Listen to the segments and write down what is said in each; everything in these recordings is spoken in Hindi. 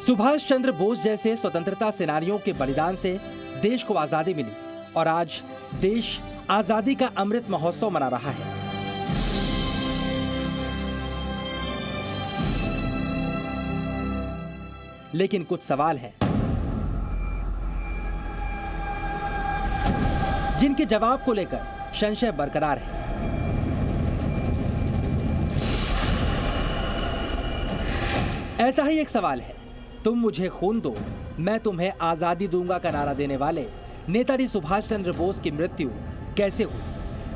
सुभाष चंद्र बोस जैसे स्वतंत्रता सेनानियों के बलिदान से देश को आजादी मिली और आज देश आजादी का अमृत महोत्सव मना रहा है। लेकिन कुछ सवाल हैं जिनके जवाब को लेकर संशय बरकरार है। ऐसा ही एक सवाल है, तुम मुझे खून दो मैं तुम्हें आजादी दूंगा का नारा देने वाले नेताजी सुभाष चंद्र बोस की मृत्यु कैसे हुई,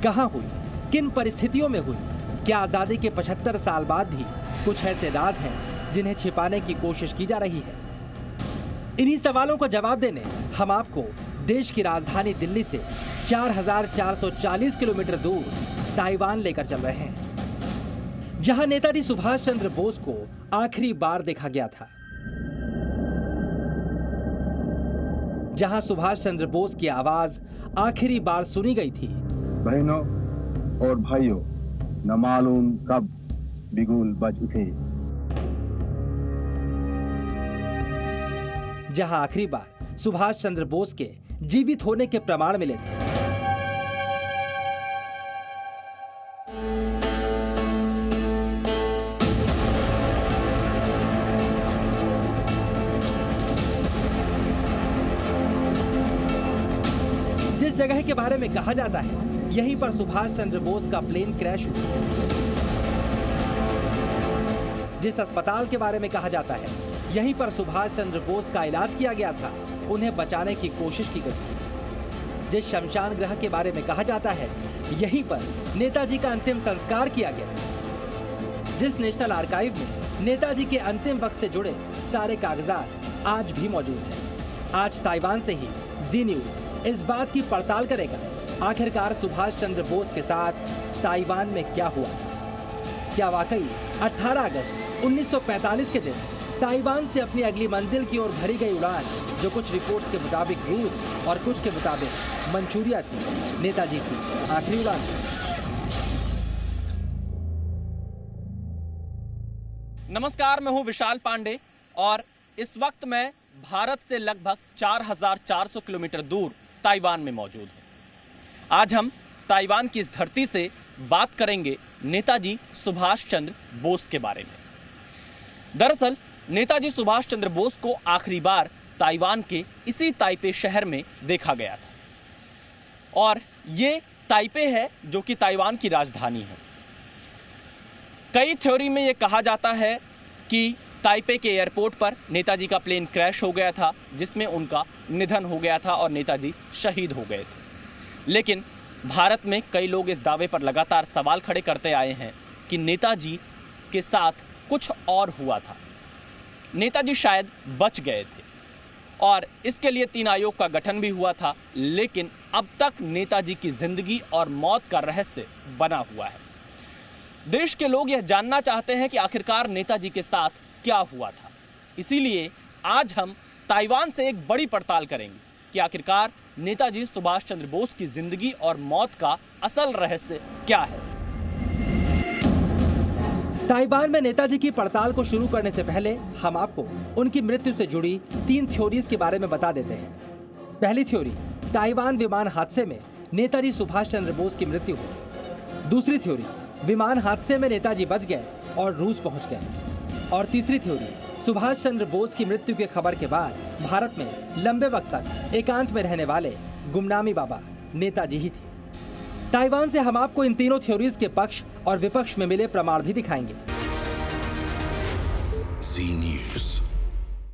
कहां हुई, किन परिस्थितियों में हुई? क्या आजादी के 75 साल बाद भी कुछ ऐसे राज हैं जिन्हें छिपाने की कोशिश की जा रही है? इन्हीं सवालों का जवाब देने हम आपको देश की राजधानी दिल्ली से 4440 किलोमीटर दूर ताइवान लेकर चल रहे हैं, जहां नेताजी सुभाष चंद्र बोस को आखिरी बार देखा गया था, जहां सुभाष चंद्र बोस की आवाज आखिरी बार सुनी गई थी। बहनों और भाइयों, न मालूम कब बिगुल बज उठे। जहां आखिरी बार सुभाष चंद्र बोस के जीवित होने के प्रमाण मिले थे। जिस जगह के बारे में कहा जाता है यहीं पर सुभाष चंद्र बोस का प्लेन क्रैश हुआ। जिस अस्पताल के बारे में कहा जाता है यहीं पर सुभाष चंद्र बोस का इलाज किया गया था, उन्हें बचाने की कोशिश की गई। जिस शमशान गृह के बारे में कहा जाता है यहीं पर नेताजी का अंतिम संस्कार किया गया। जिस नेशनल आर्काइव में नेताजी के अंतिम वक्त से जुड़े सारे कागजात आज भी मौजूद हैं। आज ताइवान से ही जी न्यूज इस बात की पड़ताल करेगा, आखिरकार सुभाष चंद्र बोस के साथ ताइवान में क्या हुआ। क्या वाकई 18 अगस्त 1945 के दिन ताइवान से अपनी अगली मंजिल की ओर भरी गई उड़ान, जो कुछ रिपोर्ट्स के मुताबिक रूस और कुछ के मुताबिक मंचूरिया थी, नेताजी की आखिरी उड़ान? नमस्कार, मैं हूं विशाल पांडे और इस वक्त मैं भारत से लगभग 4400 किलोमीटर दूर ताइवान में मौजूद हूं। आज हम ताइवान की इस धरती से बात करेंगे नेताजी सुभाष चंद्र बोस के बारे में। दरअसल नेताजी सुभाष चंद्र बोस को आखिरी बार ताइवान के इसी ताइपे शहर में देखा गया था और ये ताइपे है जो कि ताइवान की राजधानी है। कई थ्योरी में ये कहा जाता है कि ताइपे के एयरपोर्ट पर नेताजी का प्लेन क्रैश हो गया था, जिसमें उनका निधन हो गया था और नेताजी शहीद हो गए थे। लेकिन भारत में कई लोग इस दावे पर लगातार सवाल खड़े करते आए हैं कि नेताजी के साथ कुछ और हुआ था, नेताजी शायद बच गए थे और इसके लिए 3 आयोग का गठन भी हुआ था। लेकिन अब तक नेताजी की जिंदगी और मौत का रहस्य बना हुआ है। देश के लोग यह जानना चाहते हैं कि आखिरकार नेताजी के साथ क्या हुआ था। इसीलिए आज हम ताइवान से एक बड़ी पड़ताल करेंगे कि आखिरकार नेताजी सुभाष चंद्र बोस की जिंदगी और मौत का असल रहस्य क्या है। ताइवान में नेताजी की पड़ताल को शुरू करने से पहले हम आपको उनकी मृत्यु से जुड़ी 3 थ्योरीज के बारे में बता देते हैं। पहली थ्योरी, ताइवान विमान हादसे में नेताजी सुभाष चंद्र बोस की मृत्यु हुई। दूसरी थ्योरी, विमान हादसे में नेताजी बच गए और रूस पहुंच गए। और तीसरी थ्योरी, सुभाष चंद्र बोस की मृत्यु की खबर के बाद भारत में लंबे वक्त तक एकांत में रहने वाले गुमनामी बाबा नेताजी ही थे। ताइवान से हम आपको इन तीनों थ्योरीज के पक्ष और विपक्ष में मिले प्रमाण भी दिखाएंगे। जी न्यूज़।